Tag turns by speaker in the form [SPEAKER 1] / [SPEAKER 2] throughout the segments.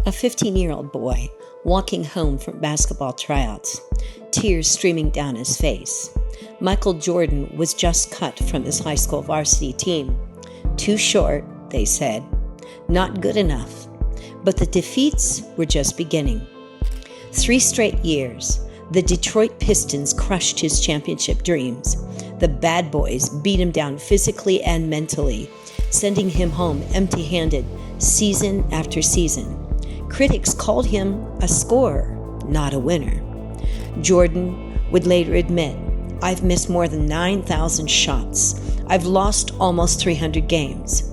[SPEAKER 1] A 15-year-old boy walking home from basketball tryouts, tears streaming down his face. Michael Jordan was just cut from his high school varsity team. Too short, they said. Not good enough. But the defeats were just beginning. 3 straight years, the Detroit Pistons crushed his championship dreams. The bad boys beat him down physically and mentally, sending him home empty-handed season after season. Critics called him a scorer, not a winner. Jordan would later admit, "I've missed more than 9,000 shots. I've lost almost 300 games.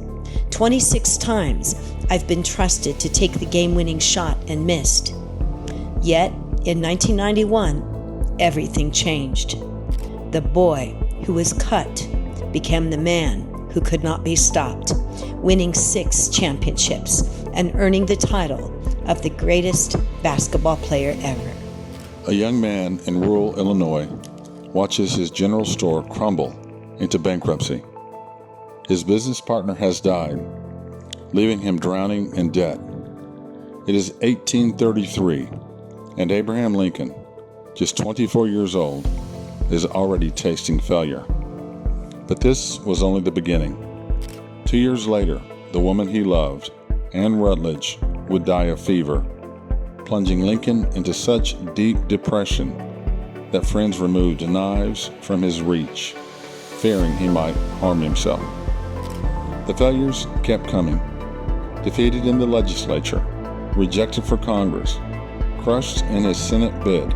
[SPEAKER 1] 26 times I've been trusted to take the game-winning shot and missed." Yet, in 1991, everything changed. The boy who was cut became the man who could not be stopped, winning 6 championships and earning the title of the greatest basketball player ever.
[SPEAKER 2] A young man in rural Illinois watches his general store crumble into bankruptcy. His business partner has died, leaving him drowning in debt. It is 1833, and Abraham Lincoln, just 24 years old, is already tasting failure. But this was only the beginning. 2 years later, the woman he loved, Anne Rutledge, would die of fever, plunging Lincoln into such deep depression that friends removed knives from his reach, fearing he might harm himself. The failures kept coming. Defeated in the legislature, rejected for Congress, crushed in his Senate bid.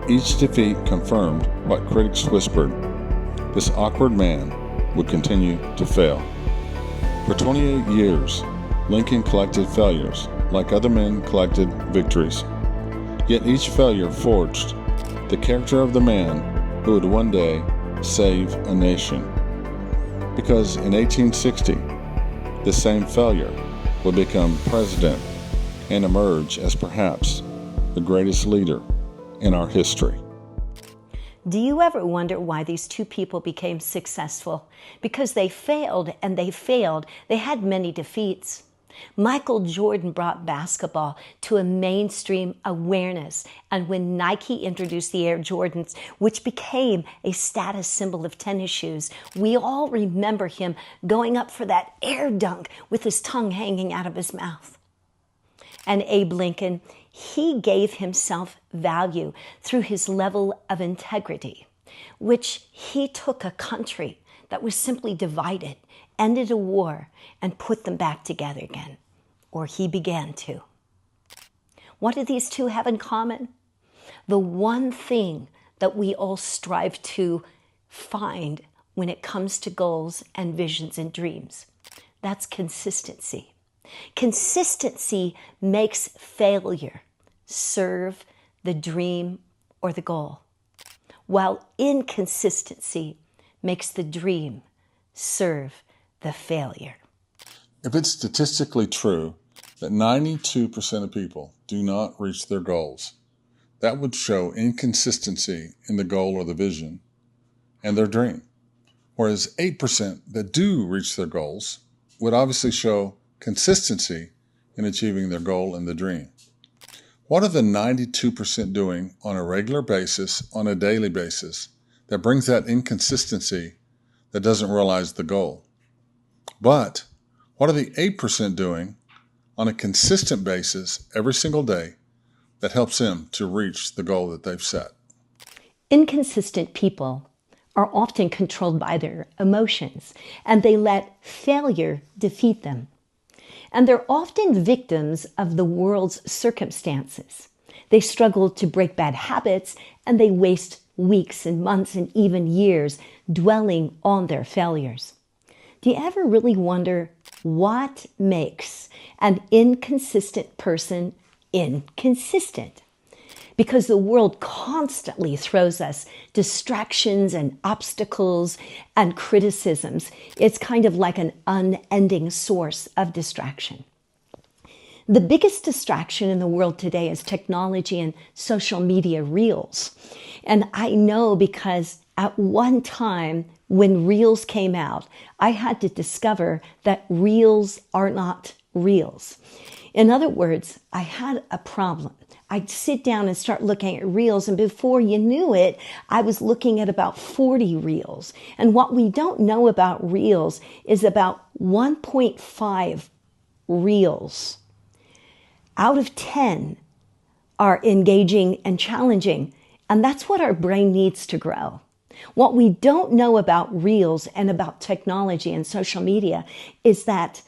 [SPEAKER 2] Each defeat confirmed what critics whispered: this awkward man would continue to fail. For 28 years, Lincoln collected failures like other men collected victories. Yet each failure forged the character of the man who would one day save a nation. Because in 1860, the same failure would become president and emerge as perhaps the greatest leader in our history.
[SPEAKER 1] Do you ever wonder why these two people became successful? Because they failed and they failed. They had many defeats. Michael Jordan brought basketball to a mainstream awareness, and when Nike introduced the Air Jordans, which became a status symbol of tennis shoes, we all remember him going up for that air dunk with his tongue hanging out of his mouth. And Abe Lincoln, he gave himself value through his level of integrity, which he took a country that was simply divided, ended a war, and put them back together again. Or he began to. What do these two have in common? The one thing that we all strive to find when it comes to goals and visions and dreams. That's consistency. Consistency makes failure serve the dream or the goal, while inconsistency makes the dream serve the failure.
[SPEAKER 2] If it's statistically true that 92% of people do not reach their goals, that would show inconsistency in the goal or the vision and their dream. Whereas 8% that do reach their goals would obviously show consistency in achieving their goal and the dream. What are the 92% doing on a regular basis, on a daily basis, that brings that inconsistency that doesn't realize the goal? But what are the 8% doing on a consistent basis every single day that helps them to reach the goal that they've set?
[SPEAKER 1] Inconsistent people are often controlled by their emotions, and they let failure defeat them. And they're often victims of the world's circumstances. They struggle to break bad habits, and they waste weeks and months and even years dwelling on their failures. Do you ever really wonder what makes an inconsistent person inconsistent? Because the world constantly throws us distractions and obstacles and criticisms. It's kind of like an unending source of distraction. The biggest distraction in the world today is technology and social media reels. And I know because at one time when reels came out, I had to discover that reels are not reels. In other words, I had a problem. I'd sit down and start looking at reels, and before you knew it, I was looking at about 40 reels. And what we don't know about reels is about 1.5 reels out of 10 are engaging and challenging. And that's what our brain needs to grow. What we don't know about reels and about technology and social media is that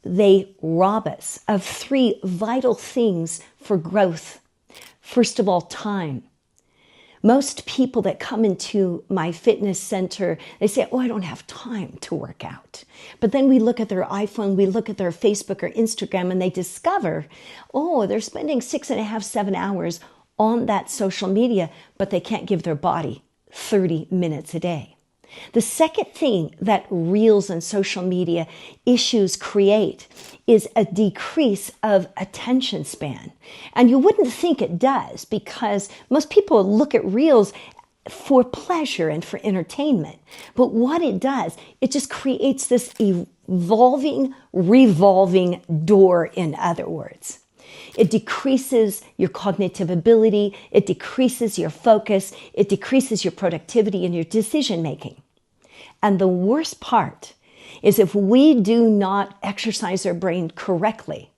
[SPEAKER 1] they rob us of 3 vital things for growth. First of all, time. Most people that come into my fitness center, they say, oh, I don't have time to work out. But then we look at their iPhone, we look at their Facebook or Instagram, and they discover, oh, they're spending 6.5, 7 hours on that social media, but they can't give their body 30 minutes a day. The second thing that reels and social media issues create is a decrease of attention span. And you wouldn't think it does, because most people look at reels for pleasure and for entertainment. But what it does, it just creates this evolving, revolving door, in other words. It decreases your cognitive ability, it decreases your focus, it decreases your productivity and your decision making. And the worst part is, if we do not exercise our brain correctly,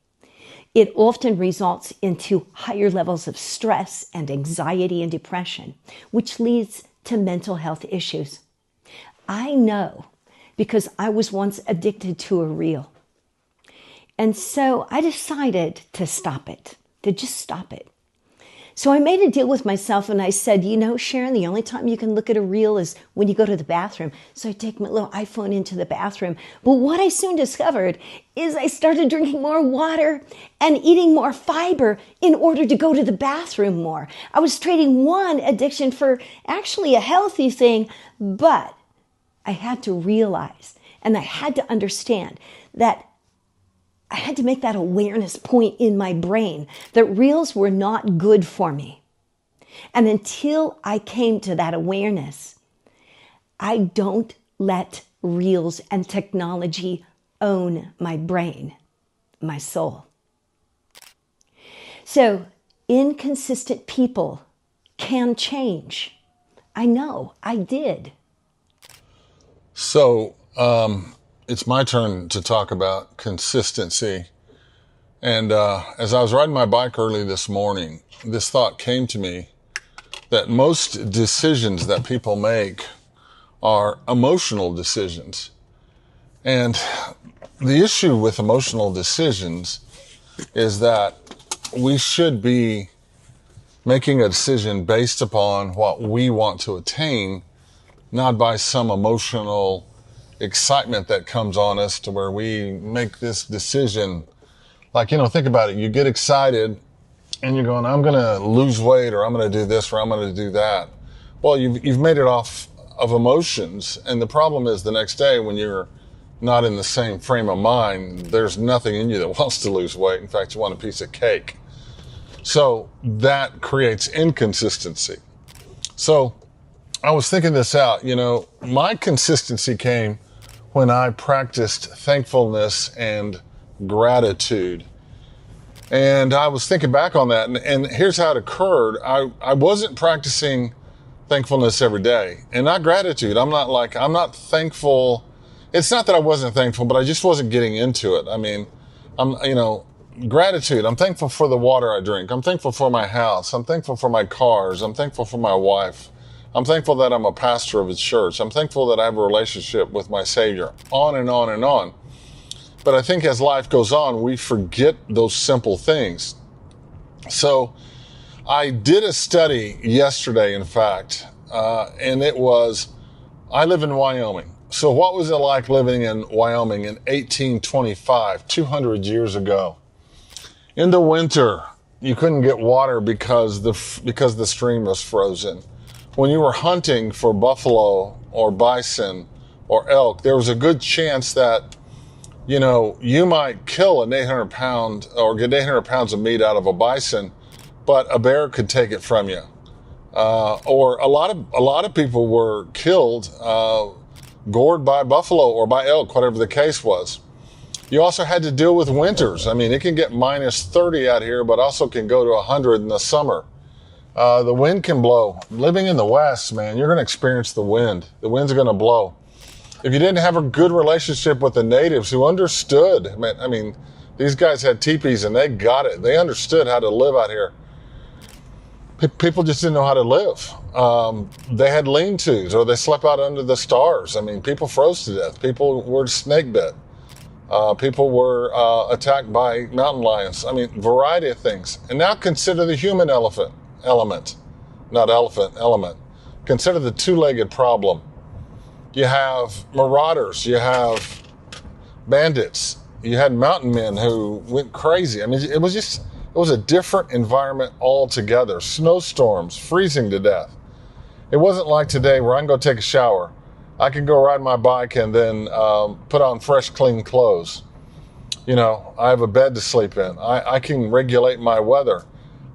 [SPEAKER 1] it often results into higher levels of stress and anxiety and depression, which leads to mental health issues. I know, because I was once addicted to a reel. And so I decided to stop it, to just stop it. So I made a deal with myself, and I said, you know, Sharon, the only time you can look at a reel is when you go to the bathroom. So I take my little iPhone into the bathroom. But what I soon discovered is I started drinking more water and eating more fiber in order to go to the bathroom more. I was trading one addiction for actually a healthy thing, but I had to realize, and I had to understand that I had to make that awareness point in my brain that reels were not good for me. And until I came to that awareness, I don't let reels and technology own my brain, my soul. So inconsistent people can change. I know, I did.
[SPEAKER 2] So, it's my turn to talk about consistency. And as I was riding my bike early this morning, this thought came to me that most decisions that people make are emotional decisions. And the issue with emotional decisions is that we should be making a decision based upon what we want to attain, not by some emotional excitement that comes on us to where we make this decision. Like, you know, think about it. You get excited and you're going, I'm going to lose weight, or I'm going to do this, or I'm going to do that. Well, you've made it off of emotions. And the problem is, the next day when you're not in the same frame of mind, there's nothing in you that wants to lose weight. In fact, you want a piece of cake. So that creates inconsistency. So I was thinking this out. You know, my consistency came when I practiced thankfulness and gratitude. And I was thinking back on that, and here's how it occurred. I wasn't practicing thankfulness every day, and not gratitude. I'm not thankful. It's not that I wasn't thankful, but I just wasn't getting into it. I mean, gratitude. I'm thankful for the water I drink. I'm thankful for my house. I'm thankful for my cars. I'm thankful for my wife. I'm thankful that I'm a pastor of a church. I'm thankful that I have a relationship with my Savior, on and on and on. But I think as life goes on, we forget those simple things. So I did a study yesterday, in fact, and it was, I live in Wyoming. So what was it like living in Wyoming in 1825, 200 years ago? In the winter, you couldn't get water because the stream was frozen. When you were hunting for buffalo or bison or elk, there was a good chance that, you know, you might kill an 800 pound or get 800 pounds of meat out of a bison, but a bear could take it from you. Or a lot of people were killed, gored by buffalo or by elk, whatever the case was.
[SPEAKER 3] You also had to deal with winters. I mean, it can get minus 30 out here, but also can go to 100 in the summer. The wind can blow. Living in the West, man, you're going to experience the wind. The wind's going to blow. If you didn't have a good relationship with the natives who understood, I mean, these guys had teepees and they got it. They understood how to live out here. People just didn't know how to live. They had lean-tos or they slept out under the stars. I mean, people froze to death. People were snake bit. People were attacked by mountain lions. I mean, variety of things. And now consider the human element. Consider the two-legged problem. You have marauders. You have bandits. You had mountain men who went crazy. I mean, it was a different environment altogether. Snowstorms, freezing to death. It wasn't like today where I can go take a shower. I can go ride my bike and then put on fresh, clean clothes. You know, I have a bed to sleep in. I can regulate my weather,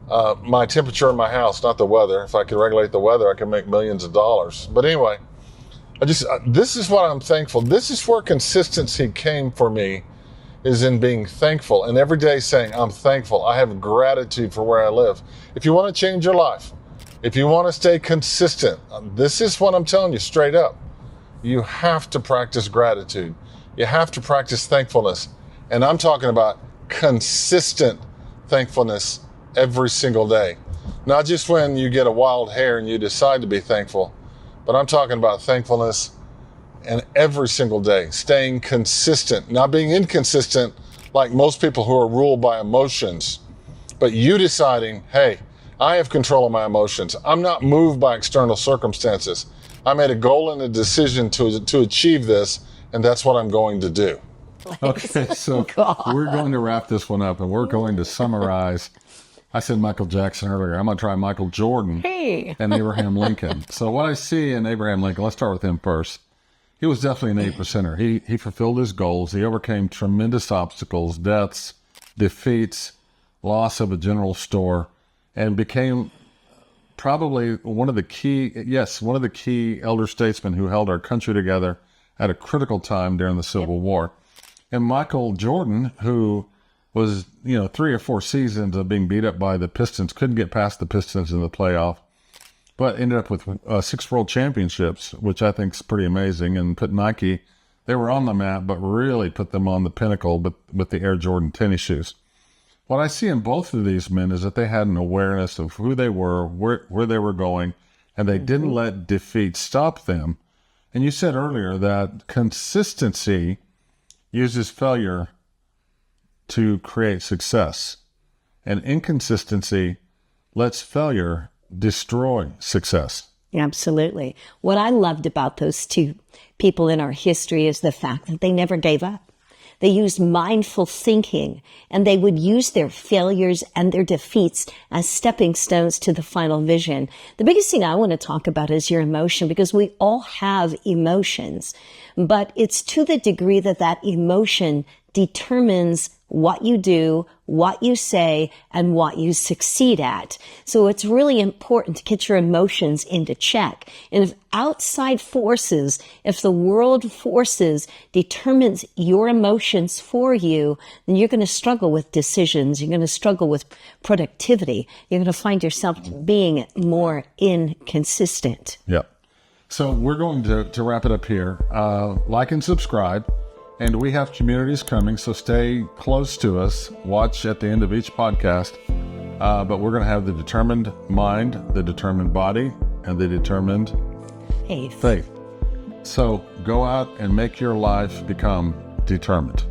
[SPEAKER 3] my temperature in my house, not the weather. If I could regulate the weather, I could make millions of dollars. But anyway, this is what I'm thankful. This is where consistency came for me, is in being thankful and every day saying, I'm thankful. I have gratitude for where I live. If you want to change your life, if you want to stay consistent, this is what I'm telling you straight up. You have to practice gratitude. You have to practice thankfulness. And I'm talking about consistent thankfulness every single day. Not just when you get a wild hair and you decide to be thankful, but I'm talking about thankfulness and every single day, staying consistent, not being inconsistent like most people who are ruled by emotions, but you deciding, hey, I have control of my emotions. I'm not moved by external circumstances. I made a goal and a decision to achieve this, and that's what I'm going to do.
[SPEAKER 2] Okay, so we're going to wrap this one up, and we're going to summarize. I said Michael Jackson earlier. I'm going to try Michael Jordan and Abraham Lincoln. So what I see in Abraham Lincoln, let's start with him first. He was definitely an 8%er. He fulfilled his goals. He overcame tremendous obstacles, deaths, defeats, loss of a general store, and became probably one of the key elder statesmen who held our country together at a critical time during the Civil War. And Michael Jordan, who was, 3 or 4 seasons of being beat up by the Pistons, couldn't get past the Pistons in the playoff, but ended up with 6 world championships, which I think is pretty amazing, and put Nike, they were on the map, but really put them on the pinnacle with the Air Jordan tennis shoes. What I see in both of these men is that they had an awareness of who they were, where they were going, and they didn't let defeat stop them. And you said earlier that consistency uses failure to create success, and inconsistency lets failure destroy success.
[SPEAKER 1] Absolutely. What I loved about those two people in our history is the fact that they never gave up. They used mindful thinking, and they would use their failures and their defeats as stepping stones to the final vision. The biggest thing I want to talk about is your emotion, because we all have emotions, but it's to the degree that that emotion determines what you do, what you say, and what you succeed at. So it's really important to get your emotions into check. And if outside forces, if the world forces determines your emotions for you, then you're going to struggle with decisions. You're going to struggle with productivity. You're going to find yourself being more inconsistent.
[SPEAKER 2] Yep. So we're going to wrap it up here. Like and subscribe. And we have communities coming, so stay close to us. Watch at the end of each podcast. But we're going to have the determined mind, the determined body, and the determined faith. So go out and make your life become determined.